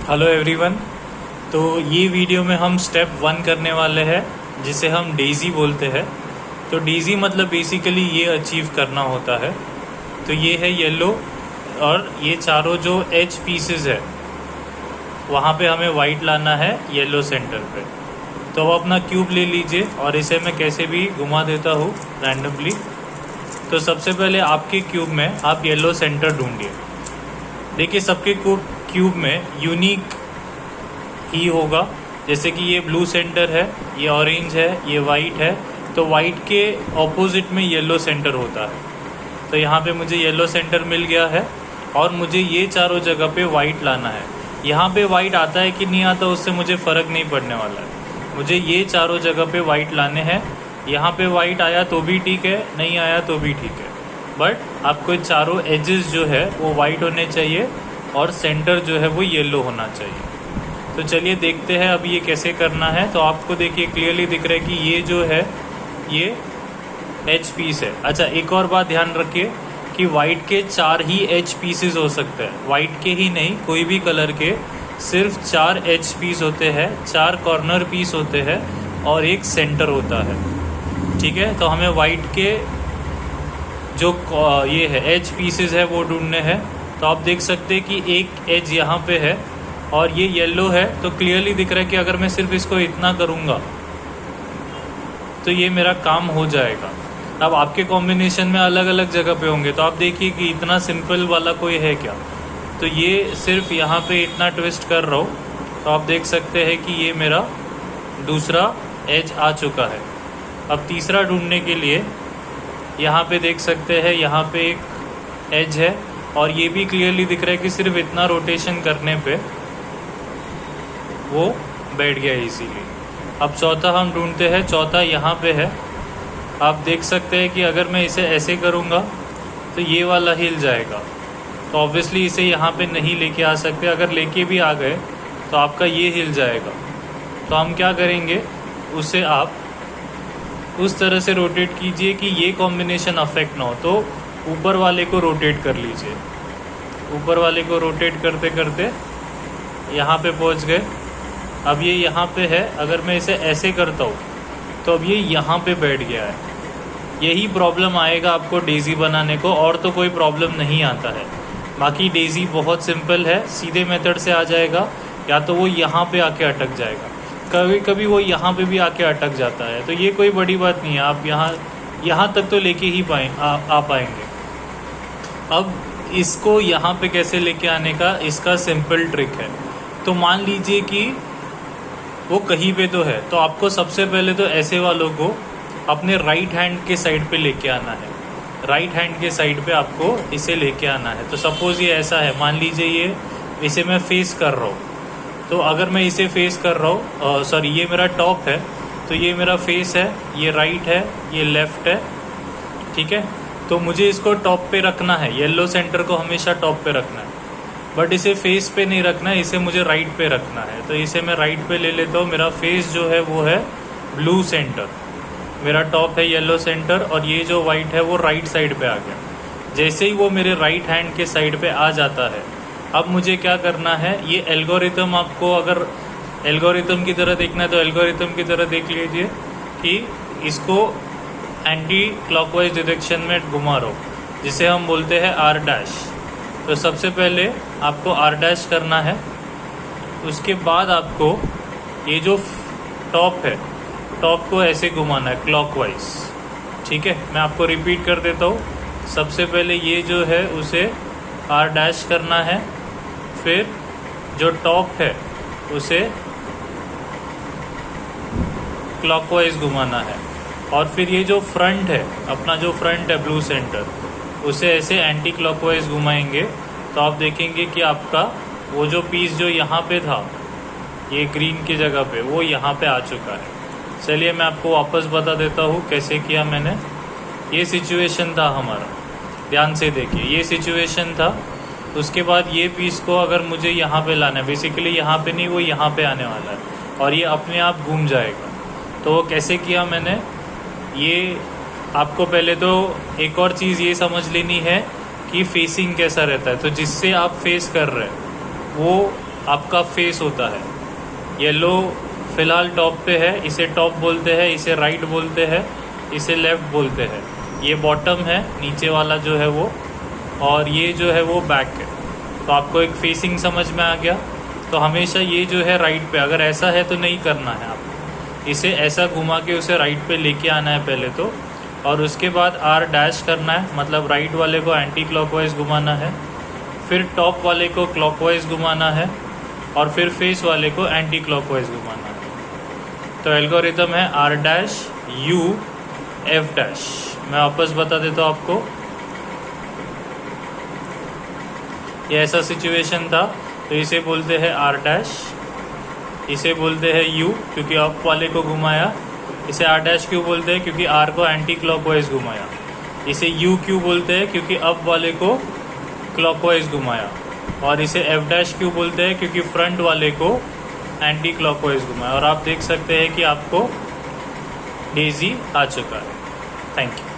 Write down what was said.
Hello everyone. तो ये video में हम स्टेप 1 करने वाले हैं जिसे हम डेज़ी बोलते हैं। तो डेज़ी मतलब बेसिकली ये अचीव करना होता है। तो ये है येलो और ये चारों जो एज पीसेस है वहाँ पे हमें वाइट लाना है येलो सेंटर पे। तो अब अपना क्यूब ले लीजिए और इसे मैं कैसे भी घुमा देता हूँ रैंडमली। तो सबसे पहले आपके क्यूब में आप येलो सेंटर ढूंढिए। देखिए सबके क्यूब में यूनिक ही होगा, जैसे कि ये ब्लू सेंटर है, ये ऑरेंज है, ये वाइट है। तो वाइट के ऑपोजिट में येलो सेंटर होता है। तो यहाँ पे मुझे येलो सेंटर मिल गया है और मुझे ये चारों जगह पे वाइट लाना है। यहाँ पे वाइट आता है कि नहीं आता उससे मुझे फ़र्क नहीं पड़ने वाला है। मुझे ये चारों जगह पे वाइट लाने हैं। यहाँ पे वाइट आया तो भी ठीक है, नहीं आया तो भी ठीक है, बट आपको चारों एजेस जो है वो वाइट होने चाहिए और सेंटर जो है वो येलो होना चाहिए। तो चलिए देखते हैं अब ये कैसे करना है। तो आपको देखिए क्लियरली दिख रहा है कि ये जो है ये एच पीस है। अच्छा, एक और बात ध्यान रखिए कि वाइट के 4 ही एच पीसेस हो सकते हैं। वाइट के ही नहीं, कोई भी कलर के सिर्फ 4 एच पीस होते हैं, 4 कॉर्नर पीस होते हैं और एक सेंटर होता है। ठीक है, तो हमें वाइट के जो ये है एज पीसेस है वो ढूंढने हैं। तो आप देख सकते हैं कि एक एज यहाँ पे है और ये येलो है। तो क्लियरली दिख रहा है कि अगर मैं सिर्फ इसको इतना करूँगा तो ये मेरा काम हो जाएगा। अब आपके कॉम्बिनेशन में अलग अलग जगह पे होंगे, तो आप देखिए कि इतना सिंपल वाला कोई है क्या। तो ये सिर्फ यहाँ पे इतना ट्विस्ट कर रहा हूँ तो आप देख सकते हैं कि ये मेरा दूसरा एज आ चुका है। अब तीसरा ढूंढने के लिए यहाँ पे देख सकते हैं, यहाँ पे एक एज है और ये भी क्लियरली दिख रहा है कि सिर्फ इतना रोटेशन करने पे वो बैठ गया इजीली। अब चौथा हम ढूंढते हैं। चौथा यहाँ पे है। आप देख सकते हैं कि अगर मैं इसे ऐसे करूँगा तो ये वाला हिल जाएगा। तो ऑब्वियसली इसे यहाँ पे नहीं लेके आ सकते। अगर लेके भी आ गए तो आपका ये हिल जाएगा। तो हम क्या करेंगे, उसे आप उस तरह से रोटेट कीजिए कि ये कॉम्बिनेशन अफेक्ट ना हो। तो ऊपर वाले को रोटेट कर लीजिए। ऊपर वाले को रोटेट करते करते यहाँ पे पहुँच गए। अब ये यहाँ पे है, अगर मैं इसे ऐसे करता हूँ तो अब ये यहाँ पे बैठ गया है। यही प्रॉब्लम आएगा आपको डेज़ी बनाने को, और तो कोई प्रॉब्लम नहीं आता है। बाकी डेज़ी बहुत सिंपल है, सीधे मेथड से आ जाएगा। या तो वो यहाँ पे आके अटक जाएगा, कभी कभी वो यहाँ पे भी आके अटक जाता है। तो ये कोई बड़ी बात नहीं है, आप यहाँ तक तो लेके ही आ पाएंगे। अब इसको यहाँ पे कैसे लेके आने का, इसका सिंपल ट्रिक है। तो मान लीजिए कि वो कहीं पे तो है, तो आपको सबसे पहले तो ऐसे वालों को अपने राइट हैंड के साइड पे लेके आना है। राइट हैंड के साइड पे आपको इसे लेके आना है। तो सपोज़ ये ऐसा है, मान लीजिए ये इसे मैं फेस कर रहा हूँ। तो अगर मैं इसे फेस कर रहा हूँ, सॉरी ये मेरा टॉप है, तो ये मेरा फेस है, ये राइट है, ये लेफ़्ट है। ठीक है, तो मुझे इसको टॉप पे रखना है। येलो सेंटर को हमेशा टॉप पे रखना है, बट इसे फेस पे नहीं रखना है, इसे मुझे राइट पे रखना है। तो इसे मैं राइट पे ले लेता हूँ। मेरा फेस जो है वो है ब्लू सेंटर, मेरा टॉप है येलो सेंटर और ये जो वाइट है वो राइट साइड पे आ गया। जैसे ही वो मेरे राइट हैंड के साइड पे आ जाता है, अब मुझे क्या करना है, ये एल्गोरिथम आपको अगर एल्गोरिथम की तरह देखना है तो एल्गोरिथम की तरह देख लीजिए कि इसको एंटी क्लॉकवाइज डायरेक्शन में घुमा रहा हूँ, जिसे हम बोलते हैं आर डैश। तो सबसे पहले आपको आर डैश करना है। उसके बाद आपको ये जो टॉप है, टॉप को ऐसे घुमाना है क्लॉकवाइज। ठीक है, मैं आपको रिपीट कर देता हूँ। सबसे पहले ये जो है उसे आर डैश करना है, फिर जो टॉप है उसे क्लॉकवाइज घुमाना है, और फिर ये जो फ्रंट है, अपना जो फ्रंट है ब्लू सेंटर, उसे ऐसे एंटी क्लॉकवाइज घुमाएंगे। तो आप देखेंगे कि आपका वो जो पीस जो यहाँ पे था, ये ग्रीन की जगह पे, वो यहाँ पे आ चुका है। चलिए मैं आपको वापस बता देता हूँ कैसे किया मैंने। ये सिचुएशन था हमारा, ध्यान से देखिए, ये सिचुएशन था। उसके बाद ये पीस को अगर मुझे यहाँ पे लाना है, बेसिकली यहाँ पे नहीं, वो यहाँ पे आने वाला है और ये अपने आप घूम जाएगा। तो वो कैसे किया मैंने, ये आपको पहले तो एक और चीज़ ये समझ लेनी है कि फेसिंग कैसा रहता है। तो जिससे आप फेस कर रहे हैं वो आपका फेस होता है। येलो फिलहाल टॉप पे है, इसे टॉप बोलते हैं, इसे राइट बोलते हैं, इसे लेफ़्ट बोलते हैं। ये बॉटम है, नीचे वाला जो है वो, और ये जो है वो बैक है। तो आपको एक फेसिंग समझ में आ गया। तो हमेशा ये जो है राइट पे, अगर ऐसा है तो नहीं करना है आपको, इसे ऐसा घुमा के उसे राइट पे लेके आना है पहले तो, और उसके बाद आर डैश करना है, मतलब राइट वाले को एंटी क्लॉकवाइज घुमाना है, फिर टॉप वाले को क्लॉकवाइज घुमाना है, और फिर फेस वाले को एंटी क्लॉकवाइज घुमाना है। तो एल्गोरिथम है R dash U F dash. मैं वापस बता देता हूँ आपको। ये ऐसा सिचुएशन था, तो इसे बोलते हैं आर डैश, इसे बोलते हैं यू क्योंकि अप वाले को घुमाया, इसे आर डैश क्यों बोलते हैं क्योंकि आर को एंटी क्लॉकवाइज घुमाया, इसे यू क्यों बोलते हैं क्योंकि अप वाले को क्लॉकवाइज घुमाया, और इसे एफ डैश क्यों बोलते हैं क्योंकि फ्रंट वाले को एंटी क्लॉकवाइज घुमाया। और आप देख सकते हैं कि आपको डेजी आ चुका है। Thank you.